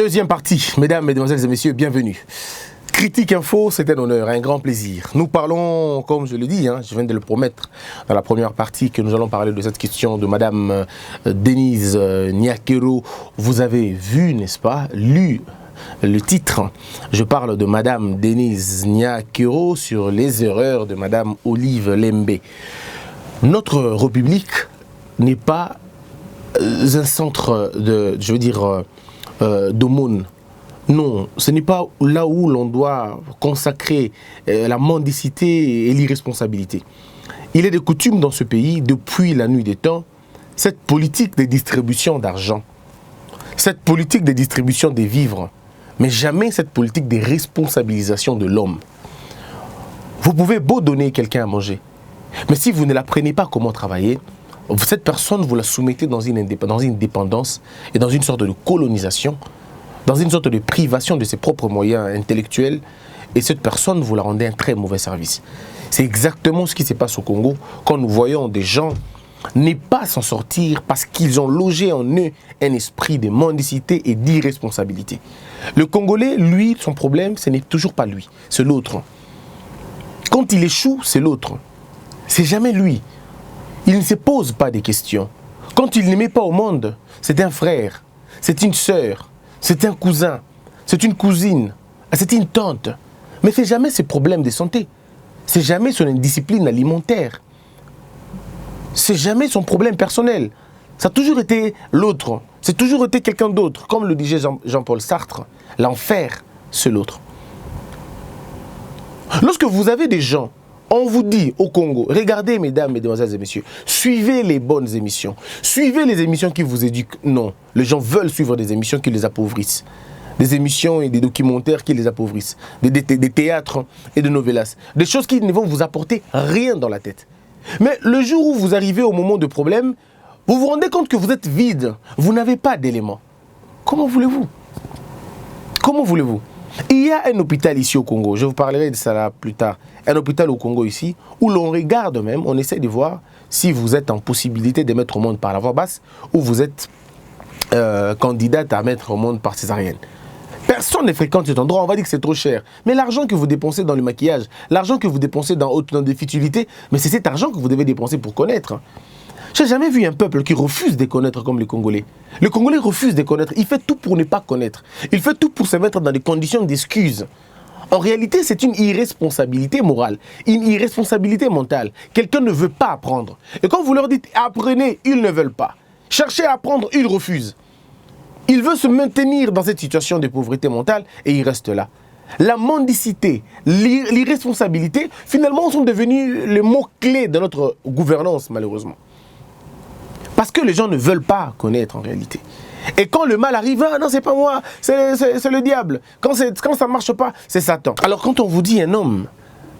Deuxième partie, mesdames, mesdemoiselles et messieurs, bienvenue. Critique Info, c'est un honneur, un grand plaisir. Nous parlons, comme je le dis, je viens de le promettre dans la première partie, que nous allons parler de cette question de madame Denise Nyakero. Vous avez vu, n'est-ce pas, lu le titre. Je parle de madame Denise Nyakero sur les erreurs de madame Olive Lembe. Notre République n'est pas un centre de, d'aumône. Non, ce n'est pas là où l'on doit consacrer la mendicité et l'irresponsabilité. Il est de coutume dans ce pays, depuis la nuit des temps, cette politique de distribution d'argent, cette politique de distribution des vivres, mais jamais cette politique de responsabilisation de l'homme. Vous pouvez beau donner quelqu'un à manger, mais si vous ne l'apprenez pas comment travailler, cette personne, vous la soumettez dans une dépendance et dans une sorte de colonisation, dans une sorte de privation de ses propres moyens intellectuels, et cette personne, vous la rendez un très mauvais service. C'est exactement ce qui se passe au Congo, quand nous voyons des gens ne pas s'en sortir parce qu'ils ont logé en eux un esprit de mendicité et d'irresponsabilité. Le Congolais, lui, son problème, ce n'est toujours pas lui, c'est l'autre. Quand il échoue, c'est l'autre. C'est jamais lui. Il ne se pose pas des questions. Quand il n'aimait pas au monde, c'est un frère, c'est une sœur, c'est un cousin, c'est une cousine, c'est une tante. Mais c'est jamais ses problèmes de santé. C'est jamais son indiscipline alimentaire. C'est jamais son problème personnel. Ça a toujours été l'autre. C'est toujours été quelqu'un d'autre. Comme le disait Jean-Paul Sartre, l'enfer, c'est l'autre. Lorsque vous avez des gens, on vous dit au Congo, regardez mesdames, mesdemoiselles et messieurs, suivez les bonnes émissions, suivez les émissions qui vous éduquent. Non, les gens veulent suivre des émissions qui les appauvrissent. Des émissions et des documentaires qui les appauvrissent, des théâtres et des novellas. Des choses qui ne vont vous apporter rien dans la tête. Mais le jour où vous arrivez au moment de problème, vous vous rendez compte que vous êtes vide, vous n'avez pas d'éléments. Comment voulez-vous? Comment voulez-vous? Il y a un hôpital ici au Congo, je vous parlerai de ça là plus tard, un hôpital au Congo ici, où l'on regarde même, on essaie de voir si vous êtes en possibilité de mettre au monde par la voie basse, ou vous êtes candidate à mettre au monde par césarienne. Personne ne fréquente cet endroit, on va dire que c'est trop cher. Mais l'argent que vous dépensez dans le maquillage, l'argent que vous dépensez dans des futilités, mais c'est cet argent que vous devez dépenser pour connaître. Je n'ai jamais vu un peuple qui refuse de connaître comme les Congolais. Le Congolais refuse de connaître. Il fait tout pour ne pas connaître. Il fait tout pour se mettre dans des conditions d'excuses. En réalité, c'est une irresponsabilité morale, une irresponsabilité mentale. Quelqu'un ne veut pas apprendre. Et quand vous leur dites « apprenez », ils ne veulent pas. Cherchez à apprendre, ils refusent. Ils veulent se maintenir dans cette situation de pauvreté mentale et ils restent là. La mendicité, l'irresponsabilité, finalement, sont devenus les mots-clés de notre gouvernance, malheureusement. Parce que les gens ne veulent pas connaître en réalité. Et quand le mal arrive, ah non, c'est pas moi, c'est le diable. Quand ça ne marche pas, c'est Satan. Alors quand on vous dit un homme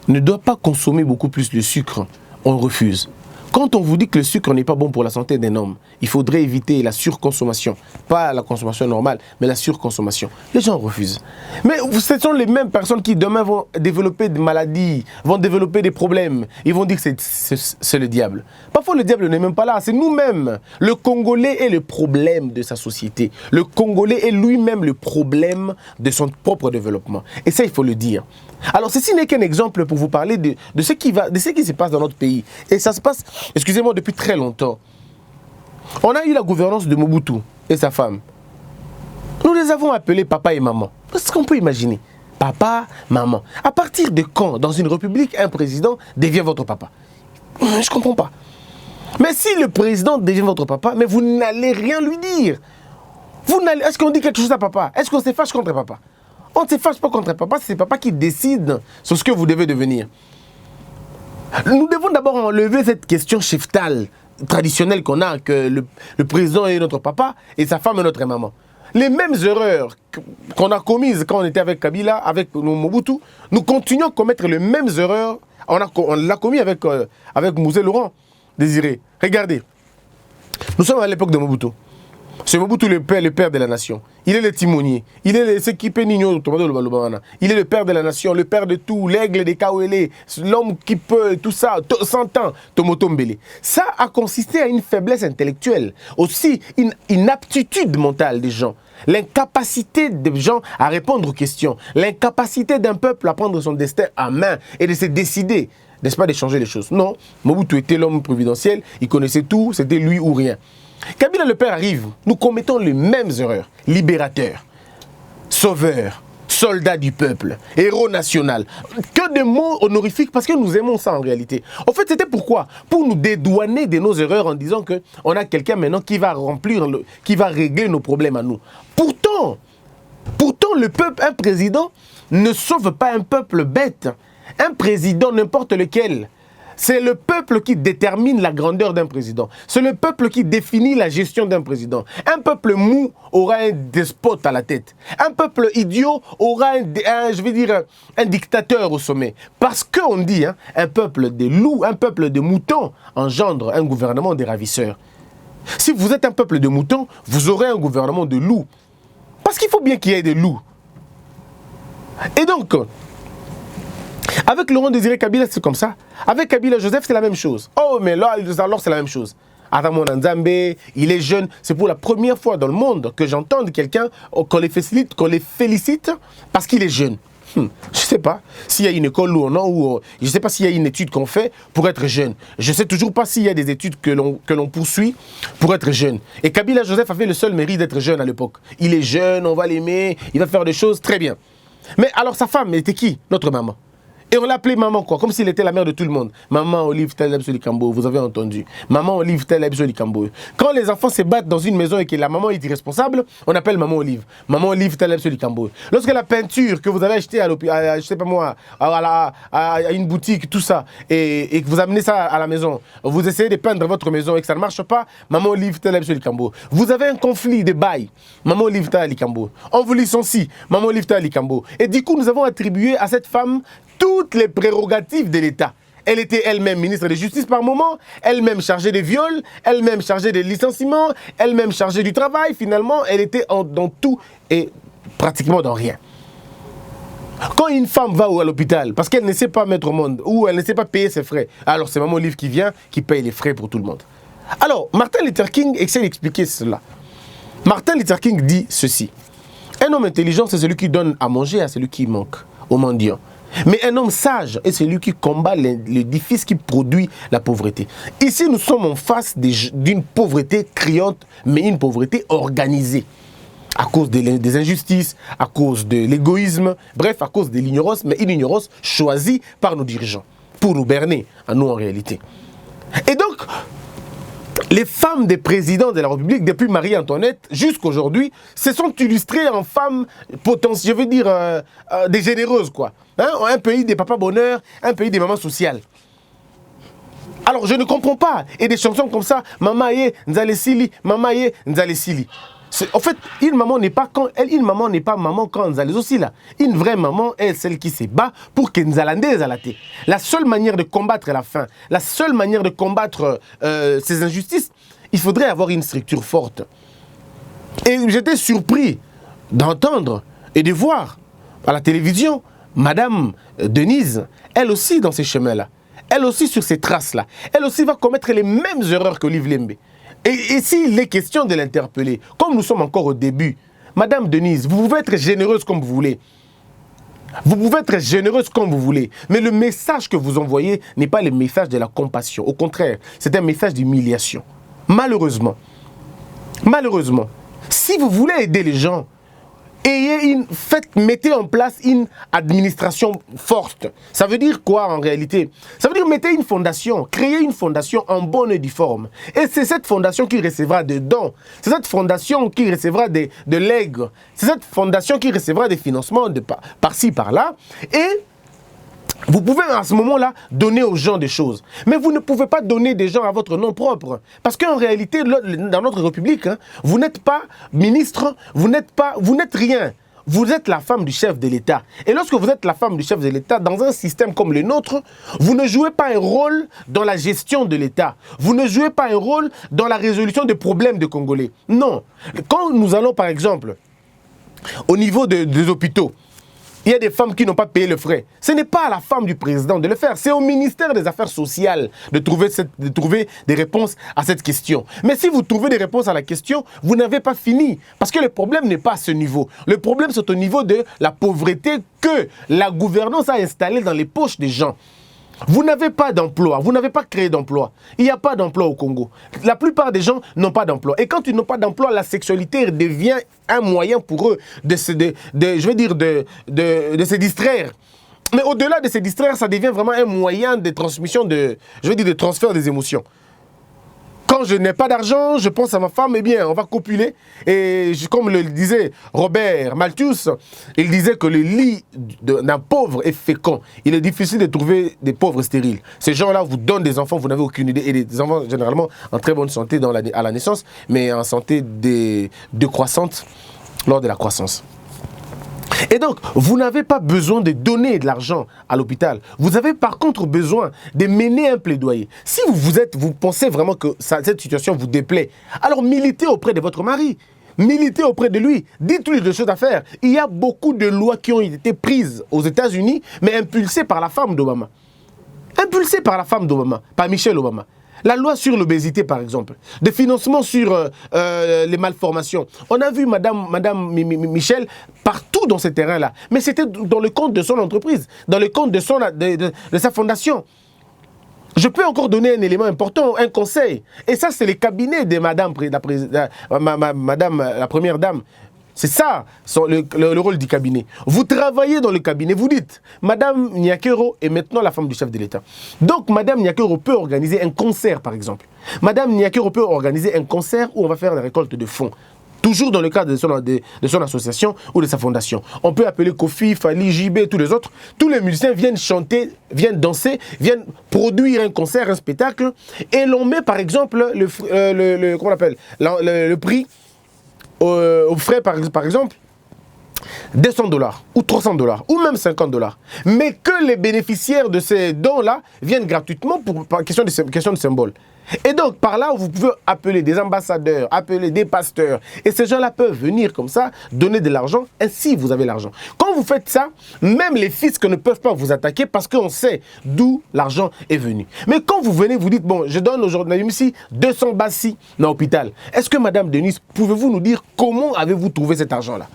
ne doit pas consommer beaucoup plus de sucre, on refuse. Quand on vous dit que le sucre n'est pas bon pour la santé d'un homme, il faudrait éviter la surconsommation. Pas la consommation normale, mais la surconsommation. Les gens refusent. Mais ce sont les mêmes personnes qui demain vont développer des maladies, vont développer des problèmes. Ils vont dire que c'est le diable. Parfois, le diable n'est même pas là, c'est nous-mêmes. Le Congolais est le problème de sa société. Le Congolais est lui-même le problème de son propre développement. Et ça, il faut le dire. Alors, ceci n'est qu'un exemple pour vous parler de ce qui se passe dans notre pays. Et ça se passe, excusez-moi, depuis très longtemps. On a eu la gouvernance de Mobutu et sa femme. Nous les avons appelés papa et maman. Qu'est-ce qu'on peut imaginer? Papa, maman. À partir de quand, dans une république, un président devient votre papa? Je ne comprends pas. Mais si le président devient votre papa, mais vous n'allez rien lui dire. Est-ce qu'on dit quelque chose à papa? Est-ce qu'on se fâche contre papa? On ne se fâche pas contre papa, c'est papa qui décide sur ce que vous devez devenir. Nous devons d'abord enlever cette question cheftale traditionnelle qu'on a, que le président est notre papa et sa femme est notre maman. Les mêmes erreurs qu'on a commises quand on était avec Kabila, avec Mobutu, nous continuons à commettre les mêmes erreurs. On l'a commis avec Mouzé Laurent Désiré. Regardez, nous sommes à l'époque de Mobutu. C'est Mobutu le père de la nation. Il est le timonier. Il est ce qui peut nigno. Il est le père de la nation, le père de tout, l'aigle des Kawele, l'homme qui peut, tout ça, 100 ans, Tomotombele. Ça a consisté à une faiblesse intellectuelle, aussi une inaptitude mentale des gens. l'incapacité des gens à répondre aux questions, l'incapacité d'un peuple à prendre son destin en main et de se décider, n'est-ce pas, de changer les choses. Non, Mobutu était l'homme providentiel, il connaissait tout, c'était lui ou rien. Kabila le père arrive, nous commettons les mêmes erreurs. Libérateur, sauveur, soldat du peuple, héros national. Que de mots honorifiques parce que nous aimons ça en réalité. En fait, c'était pourquoi? Pour nous dédouaner de nos erreurs en disant qu'on a quelqu'un maintenant qui va qui va régler nos problèmes à nous. Pourtant, le peuple, un président ne sauve pas un peuple bête. Un président, n'importe lequel, c'est le peuple qui détermine la grandeur d'un président. C'est le peuple qui définit la gestion d'un président. Un peuple mou aura un despote à la tête. Un peuple idiot aura un dictateur au sommet. Parce qu'on dit, un peuple de loups, un peuple de moutons engendre un gouvernement des ravisseurs. Si vous êtes un peuple de moutons, vous aurez un gouvernement de loups. Parce qu'il faut bien qu'il y ait des loups. Et donc, avec Laurent Désiré Kabila, c'est comme ça. Avec Kabila Joseph, c'est la même chose. Oh, mais là, alors c'est la même chose. Adamo Nzambe, il est jeune. C'est pour la première fois dans le monde que j'entends quelqu'un qu'on les félicite parce qu'il est jeune. Je ne sais pas s'il y a une école ou non, je ne sais pas s'il y a une étude qu'on fait pour être jeune. Je ne sais toujours pas s'il y a des études que l'on poursuit pour être jeune. Et Kabila Joseph avait le seul mérite d'être jeune à l'époque. Il est jeune, on va l'aimer, il va faire des choses très bien. Mais alors sa femme était qui? Notre maman. Et on l'appelait maman quoi, comme s'il était la mère de tout le monde. Maman Olive Taleb Solikambo, vous avez entendu. Maman Olive Taleb Solikambo. Quand les enfants se battent dans une maison et que la maman est irresponsable, on appelle maman Olive. Maman Olive Taleb Solikambo. Lorsque la peinture que vous avez achetée je sais pas moi, à une boutique, tout ça, et que vous amenez ça à la maison, vous essayez de peindre votre maison et que ça ne marche pas, maman Olive Taleb Solikambo. Vous avez un conflit de bail, maman Olive Taleb Solikambo. On vous licencie, maman Olive Taleb Solikambo. Et du coup, nous avons attribué à cette femme toutes les prérogatives de l'État. Elle était elle-même ministre de Justice par moment, elle-même chargée des viols, elle-même chargée des licenciements, elle-même chargée du travail. Finalement, elle était dans tout et pratiquement dans rien. Quand une femme va à l'hôpital parce qu'elle ne sait pas mettre au monde ou elle ne sait pas payer ses frais, alors c'est Maman Olive qui vient, qui paye les frais pour tout le monde. Alors, Martin Luther King essaie d'expliquer cela. Martin Luther King dit ceci. Un homme intelligent, c'est celui qui donne à manger à celui qui manque, au mendiant. Mais un homme sage est celui qui combat l'édifice qui produit la pauvreté. Ici, nous sommes en face d'une pauvreté criante, mais une pauvreté organisée. À cause des injustices, à cause de l'égoïsme, bref, à cause de l'ignorance, mais une ignorance choisie par nos dirigeants, pour nous berner, à nous en réalité. Et donc, les femmes des présidents de la République, depuis Marie-Antoinette jusqu'à aujourd'hui, se sont illustrées en femmes potentielles, je veux dire, des généreuses, quoi. Un pays des papas bonheur, un pays des mamans sociales. Alors, je ne comprends pas. Et des chansons comme ça, Mama ye, Nzale Sili, Mama ye, Nzale Sili. En fait, une maman n'est pas maman quand Nzale aussi là. Une vraie maman est celle qui se bat pour que Nzalande Zalate. La seule manière de combattre la faim, la seule manière de combattre ces injustices, il faudrait avoir une structure forte. Et j'étais surpris d'entendre et de voir à la télévision Madame Denise, elle aussi dans ces chemins-là, elle aussi sur ces traces-là, elle aussi va commettre les mêmes erreurs que Olive Lembe. Et s'il est question de l'interpeller, comme nous sommes encore au début, Madame Denise, vous pouvez être généreuse comme vous voulez. Vous pouvez être généreuse comme vous voulez. Mais le message que vous envoyez n'est pas le message de la compassion. Au contraire, c'est un message d'humiliation. Malheureusement, si vous voulez aider les gens, mettez en place une administration forte. Ça veut dire quoi en réalité? Ça veut dire mettez une fondation, créez une fondation en bonne et due forme. Et c'est cette fondation qui recevra des dons. C'est cette fondation qui recevra de legs. C'est cette fondation qui recevra des financements par-ci, par-là. Et vous pouvez à ce moment-là donner aux gens des choses. Mais vous ne pouvez pas donner des gens à votre nom propre. Parce qu'en réalité, dans notre République, vous n'êtes pas ministre, vous n'êtes rien. Vous êtes la femme du chef de l'État. Et lorsque vous êtes la femme du chef de l'État, dans un système comme le nôtre, vous ne jouez pas un rôle dans la gestion de l'État. Vous ne jouez pas un rôle dans la résolution des problèmes des Congolais. Non. Quand nous allons, par exemple, au niveau des hôpitaux, il y a des femmes qui n'ont pas payé le frais. Ce n'est pas à la femme du président de le faire. C'est au ministère des Affaires sociales de trouver des réponses à cette question. Mais si vous trouvez des réponses à la question, vous n'avez pas fini. Parce que le problème n'est pas à ce niveau. Le problème, c'est au niveau de la pauvreté que la gouvernance a installée dans les poches des gens. Vous n'avez pas d'emploi, vous n'avez pas créé d'emploi. Il n'y a pas d'emploi au Congo. La plupart des gens n'ont pas d'emploi. Et quand ils n'ont pas d'emploi, la sexualité devient un moyen pour eux de se distraire. Mais au-delà de se distraire, ça devient vraiment un moyen de transmission, de transfert des émotions. Quand je n'ai pas d'argent, je pense à ma femme, eh bien, on va copuler. Et comme le disait Robert Malthus, il disait que le lit d'un pauvre est fécond. Il est difficile de trouver des pauvres stériles. Ces gens-là vous donnent des enfants, vous n'avez aucune idée. Et des enfants, généralement, en très bonne santé à la naissance, mais en santé décroissante lors de la croissance. Et donc, vous n'avez pas besoin de donner de l'argent à l'hôpital. Vous avez par contre besoin de mener un plaidoyer. Si vous pensez vraiment que cette situation vous déplaît, alors militez auprès de votre mari. Militez auprès de lui. Dites-lui des choses à faire. Il y a beaucoup de lois qui ont été prises aux États-Unis, mais impulsées par la femme d'Obama. Impulsées par la femme d'Obama, par Michelle Obama. La loi sur l'obésité, par exemple, des financements sur les malformations. On a vu Madame Michel partout dans ces terrains-là. Mais c'était dans le compte de son entreprise, dans le compte de sa fondation. Je peux encore donner un élément important, un conseil. Et ça, c'est les cabinets de Madame la Première Dame. C'est ça le rôle du cabinet. Vous travaillez dans le cabinet, vous dites, Madame Nyakero est maintenant la femme du chef de l'État. Donc, Madame Nyakero peut organiser un concert, par exemple. Madame Nyakero peut organiser un concert où on va faire la récolte de fonds. Toujours dans le cadre de son association ou de sa fondation. On peut appeler Kofi, Fali, JB, tous les autres. Tous les musiciens viennent chanter, viennent danser, viennent produire un concert, un spectacle. Et l'on met, par exemple, le prix aux frais, par exemple, $200 ou $300 ou même $50. Mais que les bénéficiaires de ces dons-là viennent gratuitement par question de symbole. Et donc, par là, vous pouvez appeler des ambassadeurs, appeler des pasteurs. Et ces gens-là peuvent venir comme ça, donner de l'argent, ainsi vous avez l'argent. Quand vous faites ça, même les fiscs ne peuvent pas vous attaquer parce qu'on sait d'où l'argent est venu. Mais quand vous venez, vous dites, bon, je donne aujourd'hui ici 200 bassi dans l'hôpital. Est-ce que, Madame Denise, pouvez-vous nous dire comment avez-vous trouvé cet argent-là?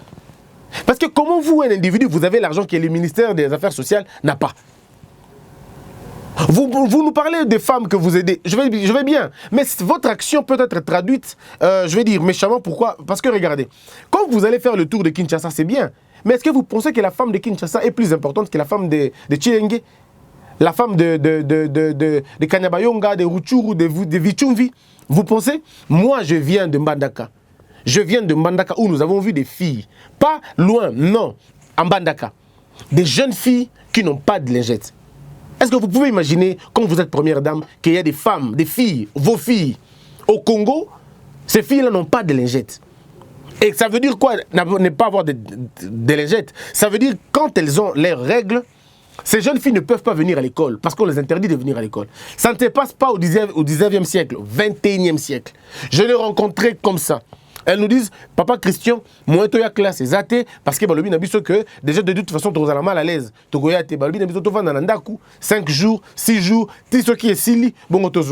Parce que comment vous, un individu, vous avez l'argent que le ministère des Affaires sociales n'a pas? Vous nous parlez des femmes que vous aidez, je vais bien, mais votre action peut être traduite, je vais dire méchamment, pourquoi? Parce que regardez, quand vous allez faire le tour de Kinshasa, c'est bien, mais est-ce que vous pensez que la femme de Kinshasa est plus importante que la femme de Chienge, la femme de Kanyabayonga, de Rutshuru, de Vichumvi? Vous pensez? Moi, je viens de Mbandaka. Je viens de Mbandaka où nous avons vu des filles, pas loin, non, en Mbandaka, des jeunes filles qui n'ont pas de lingettes. Est-ce que vous pouvez imaginer, quand vous êtes première dame, qu'il y a des femmes, des filles, vos filles, au Congo, ces filles-là n'ont pas de lingettes. Et ça veut dire quoi, ne pas avoir de lingettes? Ça veut dire, quand elles ont leurs règles, ces jeunes filles ne peuvent pas venir à l'école, parce qu'on les interdit de venir à l'école. Ça ne se passe pas au 19e siècle, au 21e siècle. Je l'ai rencontré comme ça. Elles nous disent, papa Christian, moi je suis classe, c'est athée, parce que balobi n'a vu que déjà de toute façon, tu es mal à l'aise. Tu es athée, balobi n'a vu que tu vas dans 5 jours, 6 jours, tu sais qui est sili, bon, tu es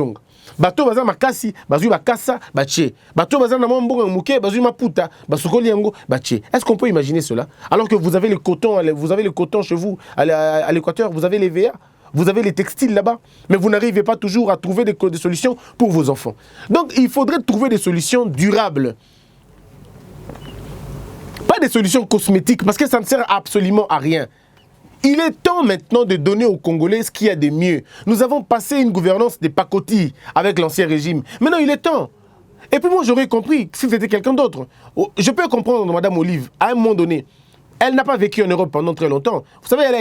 bato baza makasi, bazui bakasa, bache. Bato baza na mbongo muke, bazui maputa, basukoli yango, bache. Est-ce qu'on peut imaginer cela? Alors que vous avez le coton chez vous, à l'Équateur, vous avez les VA. Vous avez les textiles là-bas, mais vous n'arrivez pas toujours à trouver des solutions pour vos enfants. Donc, il faudrait trouver des solutions durables. Pas des solutions cosmétiques, parce que ça ne sert absolument à rien. Il est temps maintenant de donner aux Congolais ce qu'il y a de mieux. Nous avons passé une gouvernance des pacotilles avec l'ancien régime. Maintenant, il est temps. Et puis moi, j'aurais compris si c'était quelqu'un d'autre. Je peux comprendre Madame Olive, à un moment donné, elle n'a pas vécu en Europe pendant très longtemps. Vous savez, elle a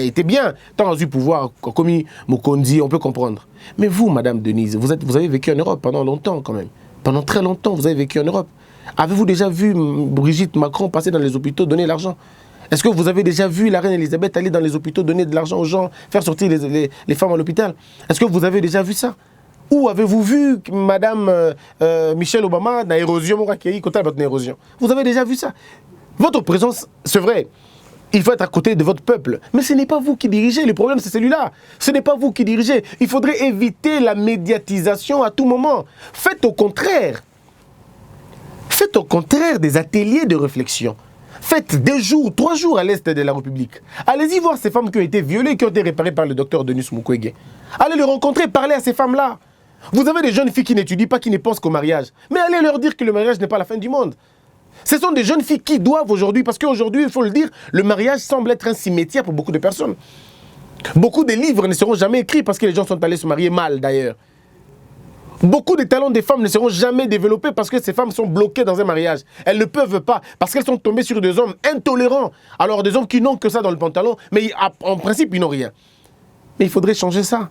été bien, tant du pouvoir, comme Mokondi, on peut comprendre. Mais vous, Madame Denise, vous avez vécu en Europe pendant longtemps quand même. Pendant très longtemps, vous avez vécu en Europe. Avez-vous déjà vu Brigitte Macron passer dans les hôpitaux, donner l'argent? Est-ce que vous avez déjà vu la reine Elisabeth aller dans les hôpitaux, donner de l'argent aux gens, faire sortir les femmes à l'hôpital? Est-ce que vous avez déjà vu ça? Ou avez-vous vu Madame Michelle Obama dans l'érosion? Vous avez déjà vu ça? Votre présence, c'est vrai, il faut être à côté de votre peuple. Mais ce n'est pas vous qui dirigez. Le problème, c'est celui-là. Ce n'est pas vous qui dirigez. Il faudrait éviter la médiatisation à tout moment. Faites au contraire. Faites au contraire des ateliers de réflexion. Faites 2 jours, 3 jours à l'est de la République. Allez-y voir ces femmes qui ont été violées, qui ont été réparées par le docteur Denis Mukwege. Allez les rencontrer, parlez à ces femmes-là. Vous avez des jeunes filles qui n'étudient pas, qui ne pensent qu'au mariage. Mais allez leur dire que le mariage n'est pas la fin du monde. Ce sont des jeunes filles qui doivent aujourd'hui, parce qu'aujourd'hui, il faut le dire, le mariage semble être un cimetière pour beaucoup de personnes. Beaucoup de livres ne seront jamais écrits parce que les gens sont allés se marier mal d'ailleurs. Beaucoup de talents des femmes ne seront jamais développés parce que ces femmes sont bloquées dans un mariage. Elles ne peuvent pas parce qu'elles sont tombées sur des hommes intolérants. Alors des hommes qui n'ont que ça dans le pantalon, mais en principe, ils n'ont rien. Mais il faudrait changer ça.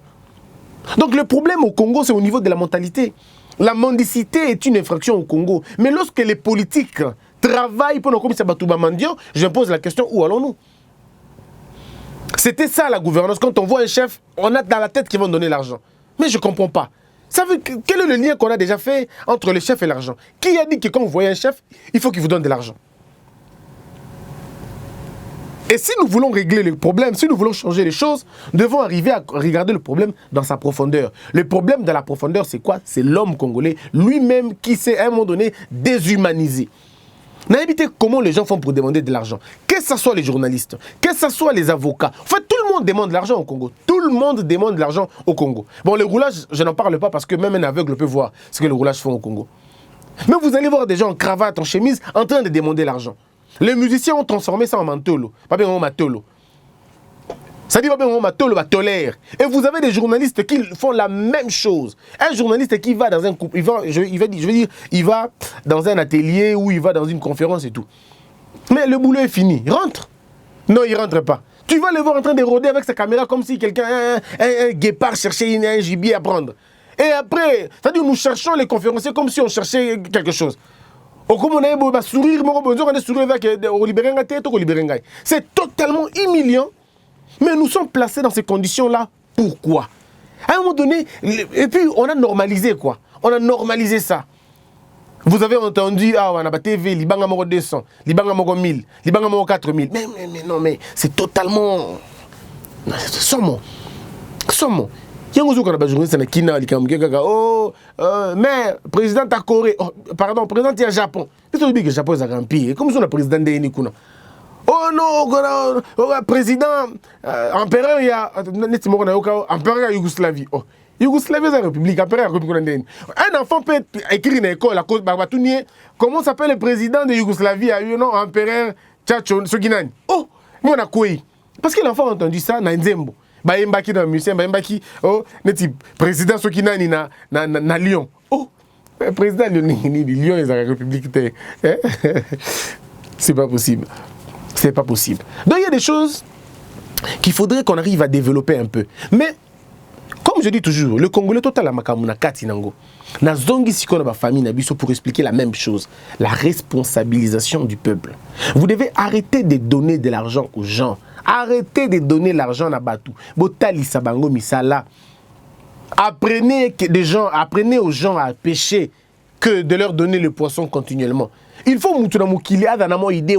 Donc le problème au Congo, c'est au niveau de la mentalité. La mendicité est une infraction au Congo. Mais lorsque les politiques travaillent pour nous comme Sabatouba Mandian, je me pose la question, où allons-nous? C'était ça la gouvernance. Quand on voit un chef, on a dans la tête qu'ils vont donner l'argent. Mais je ne comprends pas. Quel est le lien qu'on a déjà fait entre le chef et l'argent? Qui a dit que quand vous voyez un chef, il faut qu'il vous donne de l'argent? Et si nous voulons régler le problème, si nous voulons changer les choses, nous devons arriver à regarder le problème dans sa profondeur. Le problème de la profondeur, c'est quoi? C'est l'homme congolais lui-même qui s'est à un moment donné déshumanisé. N'habitez comment les gens font pour demander de l'argent. Que ce soit les journalistes, que ce soit les avocats. En fait, tout le monde demande de l'argent au Congo. Tout le monde demande de l'argent au Congo. Bon, le roulage, je n'en parle pas parce que même un aveugle peut voir ce que le roulage fait au Congo. Mais vous allez voir des gens en cravate, en chemise, en train de demander l'argent. Les musiciens ont transformé ça en mantolo. Pas bien en matolo. Ça dit pas bien en matolo, bah tolère. Et vous avez des journalistes qui font la même chose. Un journaliste qui va dans un couple, il va dans un atelier ou il va dans une conférence et tout. Mais le boulot est fini. Il rentre. Non, il rentre pas. Tu vas le voir en train de rôder avec sa caméra comme si quelqu'un, un guépard cherchait un gibier à prendre. Et après, c'est-à-dire nous cherchons les conférenciers comme si on cherchait quelque chose. C'est totalement humiliant, mais nous sommes placés dans ces conditions-là. Pourquoi? À un moment donné, et puis on a normalisé quoi? On a normalisé ça. Vous avez entendu, ah, on a TV, Libanga Moro 200, Libanga Moro 1000, Libanga Moro 4000. Mais non, mais c'est totalement. Somme. Oh, mais président à Corée, pardon, président à Japon. Qu'est-ce que le Japon est un pays? Comme si on a président de Nikuna. Oh non, président, empereur, il y a empereur Yougoslavie. Oh, Yougoslavie, c'est la République, empereur République. Un enfant peut écrire une école à cause de comment s'appelle le président de Yougoslavie? A eu non, empereur Tchatcho Soginani. Oh, mon a quoi? Parce que l'enfant a entendu ça dans Nzembo. Baïmbaki dans le musée, Baïmbaki, oh, n'est-il président Sokinani na Lyon. Oh, président Lyon est la République. C'est pas possible. C'est pas possible. Donc il y a des choses qu'il faudrait qu'on arrive à développer un peu. Mais, comme je dis toujours, le Congolais total a makamuna katinango. Na zongi sikona ba famille na biso pour expliquer la même chose. La responsabilisation du peuple. Vous devez arrêter de donner de l'argent aux gens. Arrêtez de donner l'argent à Batou. Botali sabango misala. Apprenez aux gens à pêcher que de leur donner le poisson continuellement. Il faut qu'il y ait une idée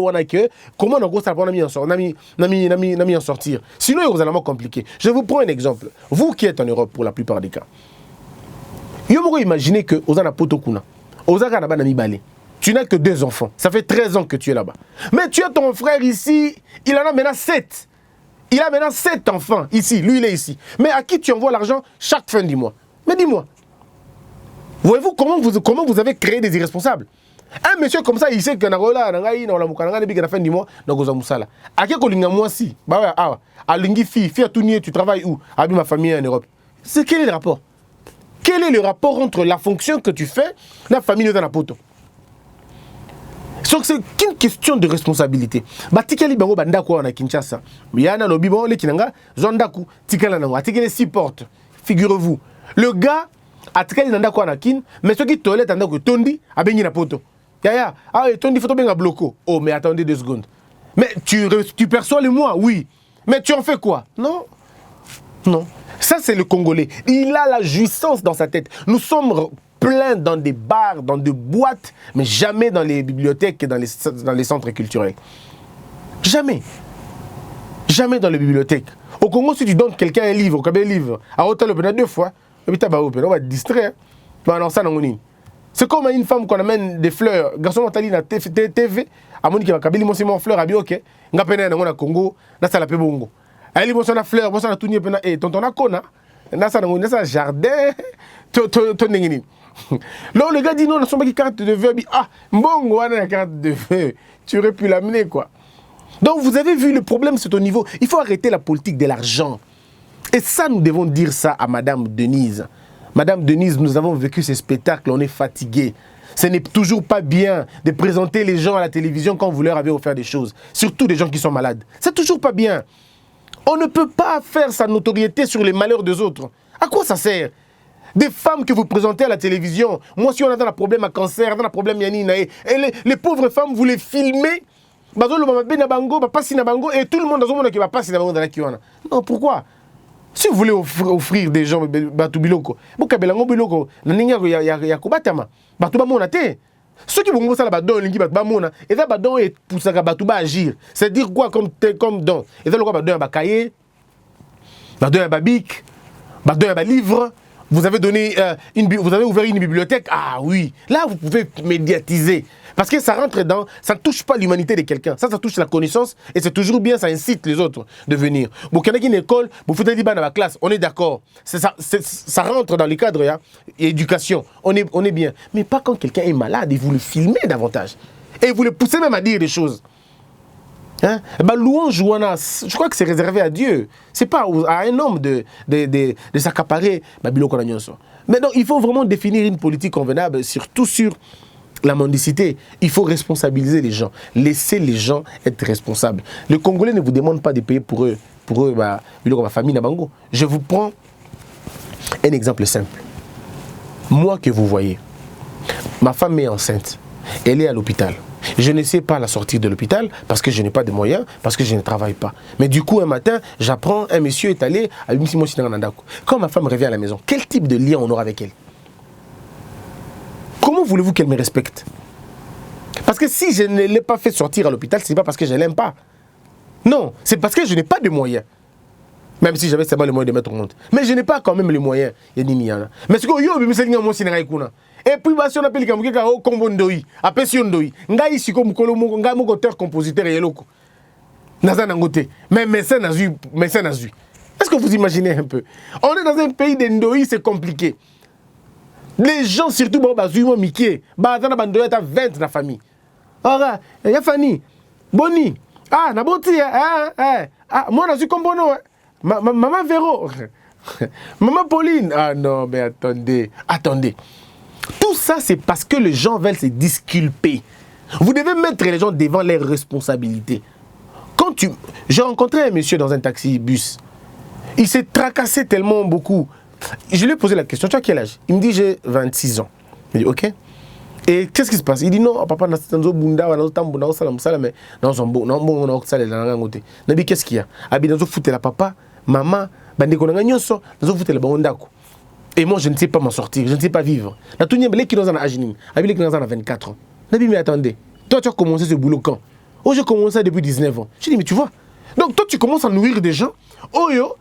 comment on en sortir. Sinon, il est compliqué. Je vous prends un exemple. Vous qui êtes en Europe pour la plupart des cas. Imaginez que Ozana Potokuna, Ozana Banami Balé. Tu n'as que 2 enfants. Ça fait 13 ans que tu es là-bas. Mais tu as ton frère ici, il en a maintenant 7. Il a maintenant 7 enfants ici. Lui, il est ici. Mais à qui tu envoies l'argent chaque fin du mois? Mais dis-moi. Voyez-vous comment vous avez créé des irresponsables? Un monsieur comme ça, il sait que la fin du mois, à qui moi si? À Lingi fille, tu travailles où? À ma famille en Europe. Quel est le rapport? Quel est le rapport entre la fonction que tu fais, la famille dans la poto? Donc c'est une question de responsabilité. Batikali bango bandako na Kinshasa. Yana no bibo le kinanga zondaku tikala na atikele 6 portes. Figurez-vous, le gars atikali ndako na kin, mais ce qui toilette ndako tondi abengi na poto. Yaya, ah tondi photo benga bloco. Oh mais attendez 2 secondes. Mais tu perçois le mois, oui. Mais tu en fais quoi? Non. Non. Ça c'est le Congolais. Il a la jouissance dans sa tête. Nous sommes plein dans des bars, dans des boîtes, mais jamais dans les bibliothèques et dans les centres culturels. Jamais. Jamais dans les bibliothèques. Au Congo, si tu donnes quelqu'un un livre, un livre, à Hôtel Opéra 2 fois, on va te distraire. C'est comme une femme qu'on amène des fleurs. Garçon, on na TV, à mon qui va kabili mon simon fleur à bioke, nga pena na Congo, na sala pe bongo. Ali mo sona fleur, mo sona tuni pena e tonton na kona, na sa jardin, to ngini. Là le gars dit non, na somba qui carte de vœux, ah, mbongo wana la carte de vœux. Tu aurais pu l'amener quoi. Donc vous avez vu le problème c'est au niveau, il faut arrêter la politique de l'argent. Et ça nous devons dire ça à Madame Denise. Madame Denise, nous avons vécu ces spectacles, on est fatigués. Ce n'est toujours pas bien de présenter les gens à la télévision quand vous leur avez offert des choses. Surtout des gens qui sont malades. C'est toujours pas bien. On ne peut pas faire sa notoriété sur les malheurs des autres. À quoi ça sert? Des femmes que vous présentez à la télévision. Moi, si on a un problème à cancer, un problème yanina, et les pauvres femmes, vous les filmez. Et tout le monde qui va passer dans la Kiwana. Non, pourquoi? Si vous voulez offrir des gens, ceux qui vont vous agir. C'est-à-dire quoi comme don? Et là, livre. Vous avez donné vous avez ouvert une bibliothèque. Ah oui, là vous pouvez médiatiser. Parce que ça rentre dans, ça ne touche pas l'humanité de quelqu'un. Ça touche la connaissance et c'est toujours bien, ça incite les autres de venir. Bon, il y a une école, vous faites des dans la classe, on est d'accord. Ça rentre dans les cadres, hein, éducation, on est bien. Mais pas quand quelqu'un est malade et vous le filmez davantage. Et vous le poussez même à dire des choses. Hein? Louange, je crois que c'est réservé à Dieu. C'est pas à un homme de s'accaparer. Mais donc, il faut vraiment définir une politique convenable, surtout sur la mendicité. Il faut responsabiliser les gens. Laissez les gens être responsables. Les Congolais ne vous demandent pas de payer pour eux, ma famille. Je vous prends un exemple simple. Moi que vous voyez, ma femme est enceinte. Elle est à l'hôpital. Je ne sais pas la sortir de l'hôpital parce que je n'ai pas de moyens, parce que je ne travaille pas. Mais du coup, un matin, j'apprends, un monsieur est allé à l'Union. Quand ma femme revient à la maison, quel type de lien on aura avec elle? Comment voulez-vous qu'elle me respecte? Parce que si je ne l'ai pas fait sortir à l'hôpital, ce n'est pas parce que je ne l'aime pas. Non, c'est parce que je n'ai pas de moyens. Même si j'avais seulement les moyens de mettre au monde. Mais je n'ai pas quand même les moyens. Mais ce que yo, et puis, si on appelle quelqu'un au Kombondoi, à Pessiondoï, Ngaï, si comme Kolomo, Ngamo, auteur, compositeur et loko. Nazanangote. Mais médecin n'a vu. Est-ce que vous imaginez un peu? On est dans un pays d'Endoi, c'est compliqué. Les gens, surtout, Bazuimo Mickey, Bazana Bandoya, t'as 20 dans la famille. Ora, il y a Fanny, Boni, ah, Naboti, moi, je suis comme Bono, Maman Véro, Maman Pauline. Ah non, mais attendez. Tout ça, c'est parce que les gens veulent se disculper. Vous devez mettre les gens devant leurs responsabilités. J'ai rencontré un monsieur dans un taxi-bus. Il s'est tracassé tellement beaucoup. Je lui ai posé la question, tu as quel âge? Il me dit, j'ai 26 ans. Je dis, ok. Et qu'est-ce qui se passe? Il dit, non, papa, mais qu'est-ce qu'il y a? La papa, maman, et moi, je ne sais pas m'en sortir, je ne sais pas vivre. La tournée, qui dans un âge, qui dans un 24 ans. Mais attendez, toi, tu as commencé ce boulot quand? Oh, j'ai commencé depuis 19 ans. Je dis, mais tu vois. Donc, toi, tu commences à nourrir des gens. Oh, yo,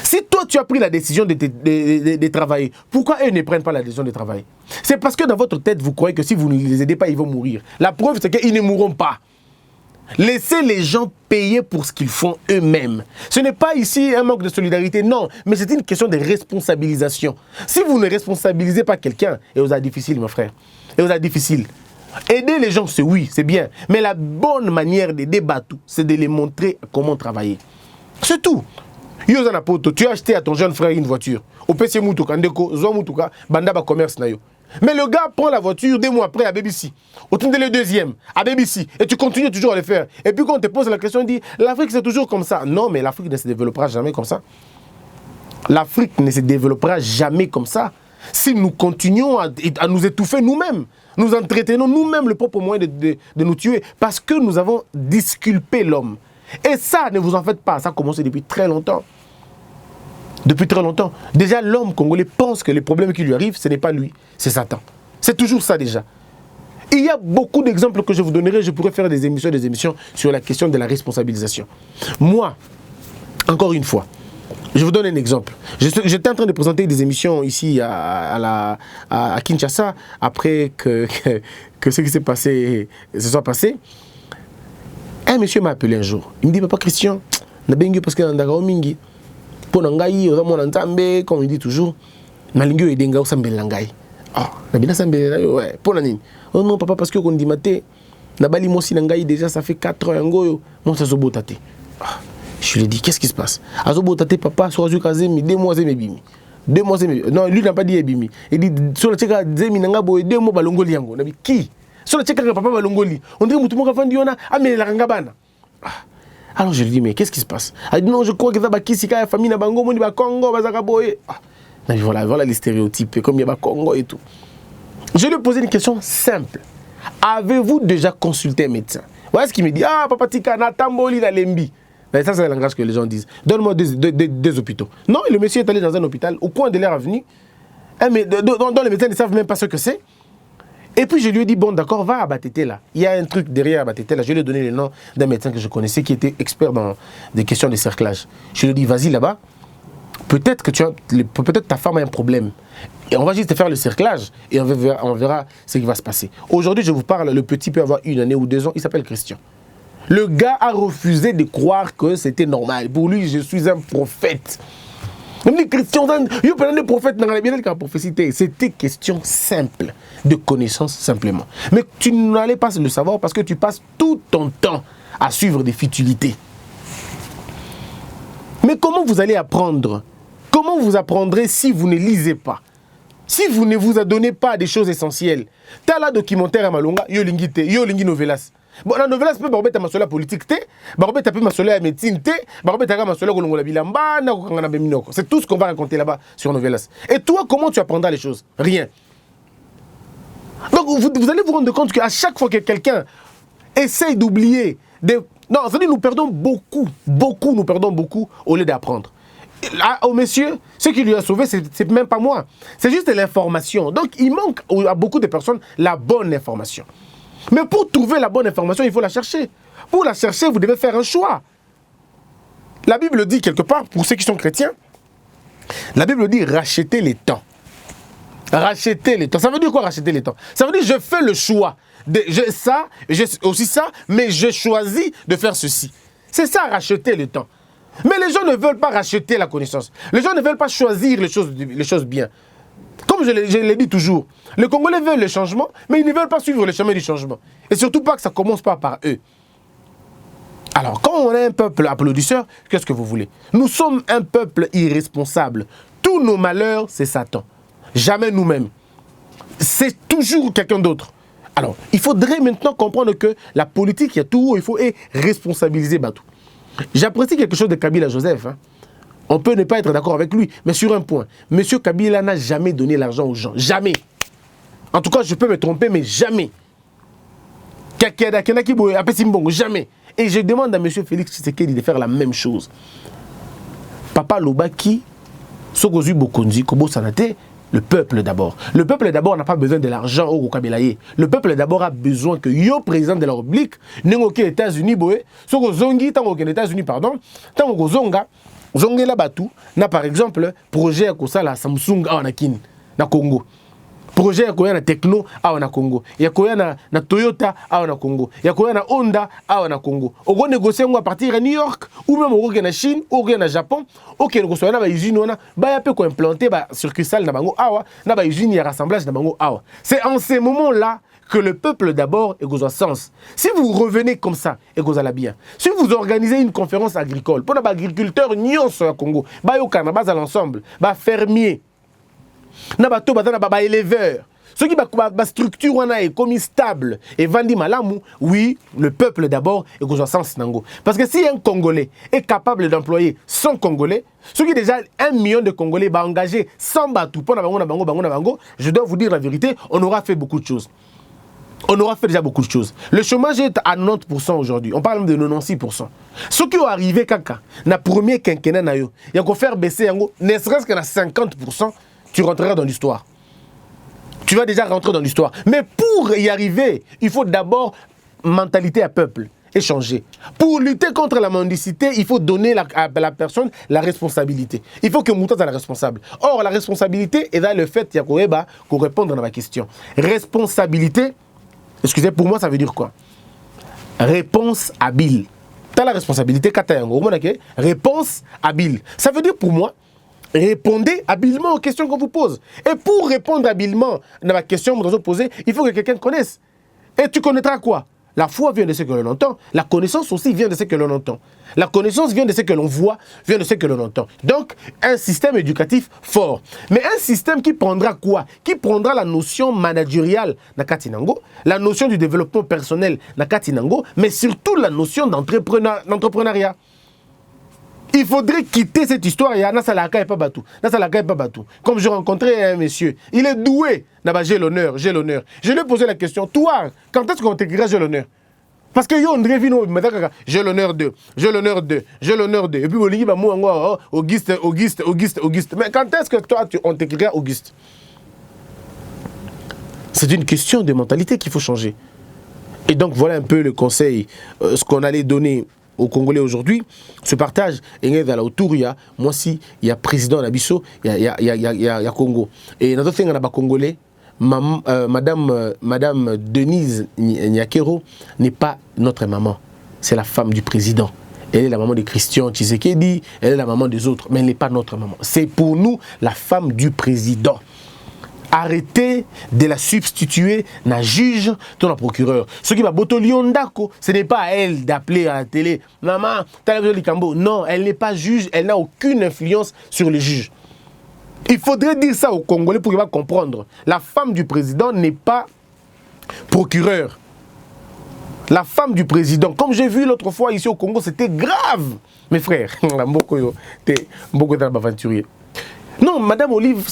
si toi, tu as pris la décision de travailler, pourquoi eux ne prennent pas la décision de travailler? C'est parce que dans votre tête, vous croyez que si vous ne les aidez pas, ils vont mourir. La preuve, c'est qu'ils ne mourront pas. Laissez les gens payer pour ce qu'ils font eux-mêmes. Ce n'est pas ici un manque de solidarité, non, mais c'est une question de responsabilisation. Si vous ne responsabilisez pas quelqu'un, et vous êtes difficile, mon frère, et vous êtes difficile. Aider les gens, c'est oui, c'est bien, mais la bonne manière de débattre, c'est de les montrer comment travailler. C'est tout. Tu as acheté à ton jeune frère une voiture. Au PC Moutouka, Ndeko, Zo Moutouka, Banda ba commerce na yo. Mais le gars prend la voiture 2 mois après à BBC. Au tour de le deuxième, à BBC. Et tu continues toujours à le faire. Et puis quand on te pose la question, on dit, l'Afrique c'est toujours comme ça. Non, mais l'Afrique ne se développera jamais comme ça. L'Afrique ne se développera jamais comme ça. Si nous continuons à nous étouffer nous-mêmes, nous entretenons nous-mêmes le propre moyen de nous tuer. Parce que nous avons disculpé l'homme. Et ça, ne vous en faites pas. Ça a commencé depuis très longtemps. Depuis très longtemps. Déjà, l'homme congolais pense que les problèmes qui lui arrivent, ce n'est pas lui, c'est Satan. C'est toujours ça déjà. Il y a beaucoup d'exemples que je vous donnerai. Je pourrais faire des émissions sur la question de la responsabilisation. Moi, encore une fois, je vous donne un exemple. J'étais en train de présenter des émissions ici à Kinshasa après que ce qui s'est passé se soit passé. Un monsieur m'a appelé un jour. Il me dit, papa Christian, nabengi parce que ndaka mingi. Pour ngai, comme il dit toujours, nalingi edenga osambela ngai. Ah, nabina sambela ouais, pour nani. Oh non papa parce que on dit maté, nabali mosi ngai déjà ça fait 4 ans ngoyo, mon ça zobotate. Ah, je lui ai dit qu'est-ce qui se passe? Azobotate papa sur azu kazemi 2 mois bimi. 2 mois bimi. Non, lui n'a pas dit bimi. Il dit sur le cheka zemi nanga boy 2 mois balongoli yango. Nabi qui? Sur le cheka papa balongoli. On dit mutu moka fandi ona amela kanga bana. Alors je lui dis mais qu'est-ce qui se passe? Il dit non, je crois que ça bakisi ka famille na bango moni ba Congo bazaka boy. Voilà les stéréotypes, comme il y a Congo et tout. Je lui ai posé une question simple. Avez-vous déjà consulté un médecin? Voilà ce qu'il me dit. Ah, papa Tika, Natamboli, la Lembi. Ça, c'est le langage que les gens disent. Donne-moi des hôpitaux. Non, le monsieur est allé dans un hôpital, au coin de leur avenue. Dont les médecins ne savent même pas ce que c'est. Et puis je lui ai dit, bon, d'accord, va à Batete là. Il y a un truc derrière à Batete là. Je lui ai donné le nom d'un médecin que je connaissais qui était expert dans des questions de cerclage. Je lui ai dit, vas-y là-bas. Peut-être que peut-être ta femme a un problème. Et on va juste faire le cerclage et on verra ce qui va se passer. Aujourd'hui, je vous parle, le petit peut avoir 1 année ou 2 ans, il s'appelle Christian. Le gars a refusé de croire que c'était normal. Pour lui, je suis un prophète. Il me dit, Christian, il y a des prophètes dans la Bible qui ont prophécité. C'était question simple, de connaissance simplement. Mais tu n'allais pas le savoir parce que tu passes tout ton temps à suivre des futilités. Mais comment vous allez apprendre? Comment vous apprendrez si vous ne lisez pas? Si vous ne vous adonnez pas des choses essentielles? T'as la documentaire à Malonga, yo lingi novelas. Bon, la novelas peut barobeta masola politique te, barobeta peut masola médecine te, barobeta masola kolongola bilamba, na kokangana beminoko. C'est tout ce qu'on va raconter là-bas sur novelas. Et toi, comment tu apprendras les choses? Rien. Donc vous allez vous rendre compte qu'à chaque fois que quelqu'un essaye d'oublier des... Non, c'est-à-dire nous perdons beaucoup au lieu d'apprendre. Au monsieur, ce qui lui a sauvé, c'est même pas moi. C'est juste l'information. Donc il manque à beaucoup de personnes la bonne information. Mais pour trouver la bonne information, il faut la chercher. Pour la chercher, vous devez faire un choix. La Bible dit quelque part, pour ceux qui sont chrétiens, la Bible dit racheter les temps. Racheter les temps. Ça veut dire quoi racheter les temps? Ça veut dire je fais le choix. J'ai aussi ça, mais je choisis de faire ceci. C'est ça, racheter le temps. Mais les gens ne veulent pas racheter la connaissance. Les gens ne veulent pas choisir les choses bien. Comme je l'ai dit toujours, les Congolais veulent le changement, mais ils ne veulent pas suivre le chemin du changement. Et surtout pas que ça ne commence pas par eux. Alors, quand on est un peuple applaudisseur, qu'est-ce que vous voulez? Nous sommes un peuple irresponsable. Tous nos malheurs, c'est Satan. Jamais nous-mêmes. C'est toujours quelqu'un d'autre. Alors, il faudrait maintenant comprendre que la politique, il y a tout, il faut responsabiliser Batou. J'apprécie quelque chose de Kabila Joseph. Hein. On peut ne pas être d'accord avec lui, mais sur un point. Monsieur Kabila n'a jamais donné l'argent aux gens. Jamais. En tout cas, je peux me tromper, mais jamais. Jamais. Et je demande à monsieur Félix Tshisekedi de faire la même chose. Papa Lobaki, Sogozu Bokonzi, Kobo Sanate, le peuple d'abord. Le peuple d'abord n'a pas besoin de l'argent au Kabilaye. Le peuple d'abord a besoin que yo président de la République, n'engoke États-Unis boé, Sogo Zongi tango aux États-Unis pardon, tango Zonga, Zongela Batou, na par exemple projet à kosa la Samsung à Wanakin, na Congo. Projet à koya na Techno à na Congo. Ya koya na Toyota à na Congo. Ya koya na Honda à na Congo. On négocier à partir à New York ou même au na Chine ou au Japon. Ok, nous sommes na usine on a ba peu ko implanter ba succursale na bango awa na ba usine ya rassemblage na bango awa. C'est en ces moments-là que le peuple d'abord est au sens. Si vous revenez comme ça et que vous allez bien. Si vous organisez une conférence agricole pour les agriculteurs nyonso au Congo, ba yo kana base à l'ensemble, ba fermier na bato batana ba éleveur. Ceux qui ba structure wana est comme stable et vandi malamu, oui, le peuple d'abord est au sens nango. Parce que si un Congolais est capable d'employer 100 Congolais, ceux qui déjà 1 million de Congolais va engager 100 batou pour na bango, je dois vous dire la vérité, on aura fait beaucoup de choses. On aura fait déjà beaucoup de choses. Le chômage est à 90% aujourd'hui. On parle même de 96%. Ce qui est arrivé, kaka, na premier quinquennat, il y a faire baisser, ne serait-ce que 50%, tu rentreras dans l'histoire. Tu vas déjà rentrer dans l'histoire. Mais pour y arriver, il faut d'abord mentalité à peuple et changer. Pour lutter contre la mendicité, il faut donner à la personne la responsabilité. Il faut que Mouta soit la responsable. Or, la responsabilité est dans le fait qu'il y a qu'on répondre à ma question. Responsabilité, excusez, pour moi, ça veut dire quoi? Réponse habile. Tu as la responsabilité, réponse habile. Ça veut dire pour moi, répondez habilement aux questions qu'on vous pose. Et pour répondre habilement à la question que vous avez posée, il faut que quelqu'un connaisse. Et tu connaîtras quoi? La foi vient de ce que l'on entend. La connaissance aussi vient de ce que l'on entend. La connaissance vient de ce que l'on voit, vient de ce que l'on entend. Donc, un système éducatif fort. Mais un système qui prendra quoi? Qui prendra la notion managériale na Katinango, la notion du développement personnel na Katinango, mais surtout la notion d'entrepreneuriat. Il faudrait quitter cette histoire. Comme j'ai rencontré un monsieur, il est doué. J'ai l'honneur. Je lui ai posé la question, toi, quand est-ce qu'on t'écrira j'ai l'honneur? Parce que j'ai l'honneur de. Et puis, Auguste. Mais quand est-ce que toi, on t'écrira Auguste? C'est une question de mentalité qu'il faut changer. Et donc, voilà un peu le conseil, ce qu'on allait donner aux Congolais aujourd'hui. Ce partage est dans autour, moi aussi, il y a président Nabiso, il y a Congo. Et dans d'autres pays, Congolais, Madame Denise Nyakero n'est pas notre maman. C'est la femme du président. Elle est la maman de Christian Tshisekedi, elle est la maman des autres, mais elle n'est pas notre maman. C'est pour nous la femme du président. Arrêtez de la substituer na juge, ton procureur. Ce qui va botoliondako, ce n'est pas à elle d'appeler à la télé. Maman, t'as vu le Likambo. Non, elle n'est pas juge, elle n'a aucune influence sur le juge. Il faudrait dire ça aux Congolais pour qu'ils va comprendre. La femme du président n'est pas procureur. La femme du président, comme j'ai vu l'autre fois ici au Congo, c'était grave. Mes frères, beaucoup d'aventuriers. Non, Madame Olive,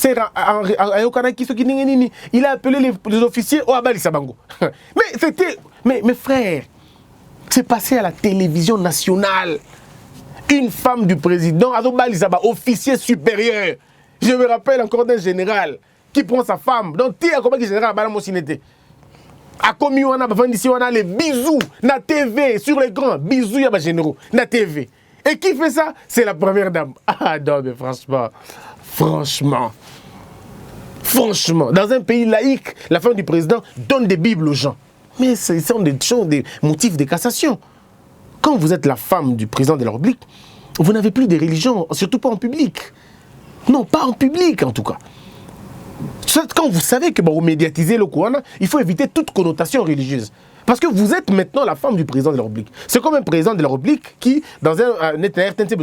il a appelé les officiers au Abali Sabango. Mais c'était. Mais mes frères, c'est passé à la télévision nationale. Une femme du président, Abali Saba, officier supérieur. Je me rappelle encore d'un général qui prend sa femme. Donc, tu es comme un général à Balamosinete. A commis on a les bisous, na TV, sur l'écran, bisous, il y a des généraux, na TV. Et qui fait ça? C'est la première dame. Ah non, mais franchement, dans un pays laïque, la femme du président donne des bibles aux gens. Mais ce sont des motifs de cassation. Quand vous êtes la femme du président de la République, vous n'avez plus de religion, surtout pas en public. Non, pas en public en tout cas. Quand vous savez que vous médiatisez le Kouana, il faut éviter toute connotation religieuse. Parce que vous êtes maintenant la femme du président de la République. C'est comme un président de la République qui, dans un RTNC,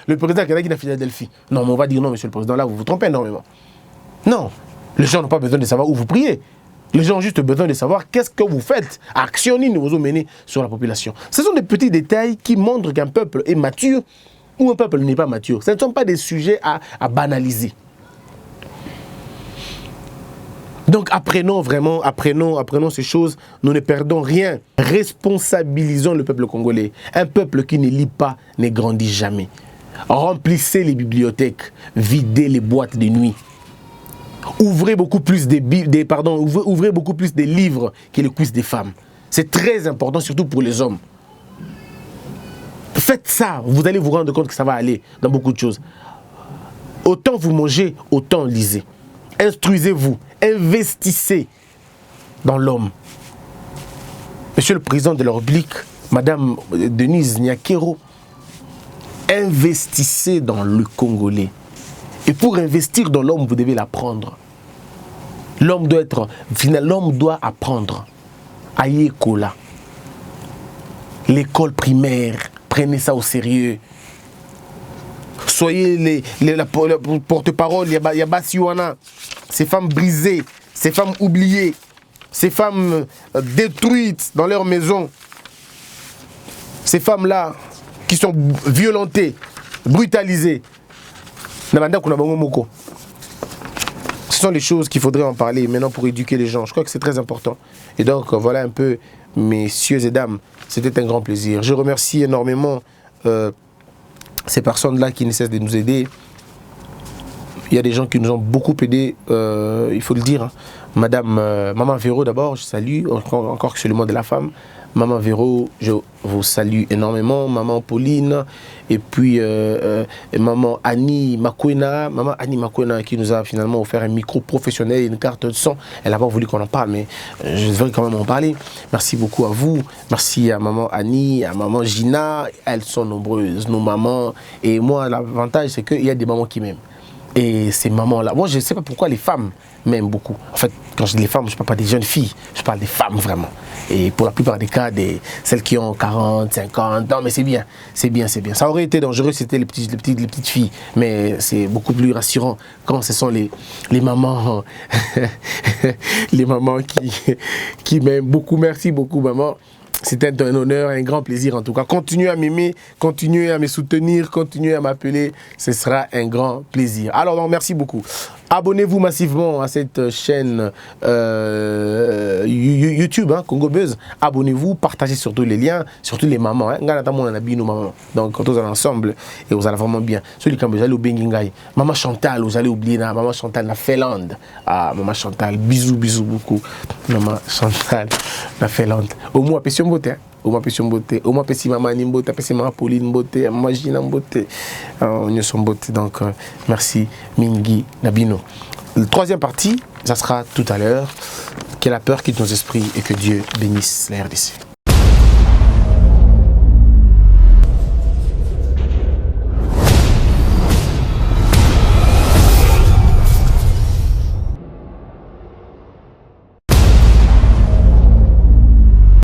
le président qui a Philadelphie. Non, mais on va dire non, monsieur le président, là, vous vous trompez énormément. Non, les gens n'ont pas besoin de savoir où vous priez. Les gens ont juste besoin de savoir qu'est-ce que vous faites. Actionnez nous vous menez sur la population. Ce sont des petits détails qui montrent qu'un peuple est mature ou un peuple n'est pas mature. Ce ne sont pas des sujets à banaliser. Donc apprenons ces choses, nous ne perdons rien. Responsabilisons le peuple congolais. Un peuple qui ne lit pas ne grandit jamais. Remplissez les bibliothèques, videz les boîtes de nuit. Ouvrez beaucoup plus ouvrez beaucoup plus de livres que les cuisses des femmes. C'est très important, surtout pour les hommes. Faites ça, vous allez vous rendre compte que ça va aller dans beaucoup de choses. Autant vous mangez, autant lisez. Instruisez-vous, investissez dans l'homme. Monsieur le président de la République, Madame Denise Nyakero, investissez dans le Congolais. Et pour investir dans l'homme, vous devez l'apprendre. L'homme doit apprendre. Aïe Kola. L'école primaire, prenez ça au sérieux. Soyez les porte-parole, il y a Bassiwana, ces femmes brisées, ces femmes oubliées, ces femmes détruites dans leur maison, ces femmes-là qui sont violentées, brutalisées. Ce sont les choses qu'il faudrait en parler maintenant pour éduquer les gens. Je crois que c'est très important. Et donc voilà un peu messieurs et dames, c'était un grand plaisir. Je remercie énormément ces personnes-là qui ne cessent de nous aider. Il y a des gens qui nous ont beaucoup aidés, il faut le dire. Hein. Maman Véro d'abord, je salue, encore que c'est le mot de la femme. Maman Véro, je vous salue énormément. Maman Pauline, et puis maman Annie Makwena. Maman Annie Makwena qui nous a finalement offert un micro professionnel et une carte de son. Elle n'a pas voulu qu'on en parle, mais je devrais quand même en parler. Merci beaucoup à vous. Merci à maman Annie, à maman Gina. Elles sont nombreuses, nos mamans. Et moi, l'avantage, c'est qu'il y a des mamans qui m'aiment. Et ces mamans-là, moi je ne sais pas pourquoi les femmes m'aiment beaucoup. En fait, quand je dis les femmes, je ne parle pas des jeunes filles, je parle des femmes vraiment. Et pour la plupart des cas, celles qui ont 40, 50, non mais c'est bien, c'est bien, c'est bien. Ça aurait été dangereux si c'était les petites filles, mais c'est beaucoup plus rassurant quand ce sont les mamans, les mamans qui m'aiment beaucoup. Merci beaucoup maman. C'était un honneur, un grand plaisir en tout cas. Continuez à m'aimer, continuez à me soutenir, continuez à m'appeler. Ce sera un grand plaisir. Alors, donc, merci beaucoup. Abonnez-vous massivement à cette chaîne YouTube, hein, Congo Buzz. Abonnez-vous, partagez surtout les liens, surtout les mamans. Hein. Donc, quand vous allez ensemble, et vous allez vraiment bien. Celui qui vous allez au Bengingaï. Maman Chantal, vous allez oublier. Maman Chantal, la Finlande. Ah, Maman Chantal, bisous, bisous beaucoup. Maman Chantal, la Finlande. Au moins, question beauté. Au moins, question beauté. Au moins, petit maman Nimbote, petit maman Pauline beauté, maman Gina beauté. On sont beauté. Donc, merci Mingi Nabino. La troisième partie, ça sera tout à l'heure. Que la peur quitte nos esprits et que Dieu bénisse la RDC.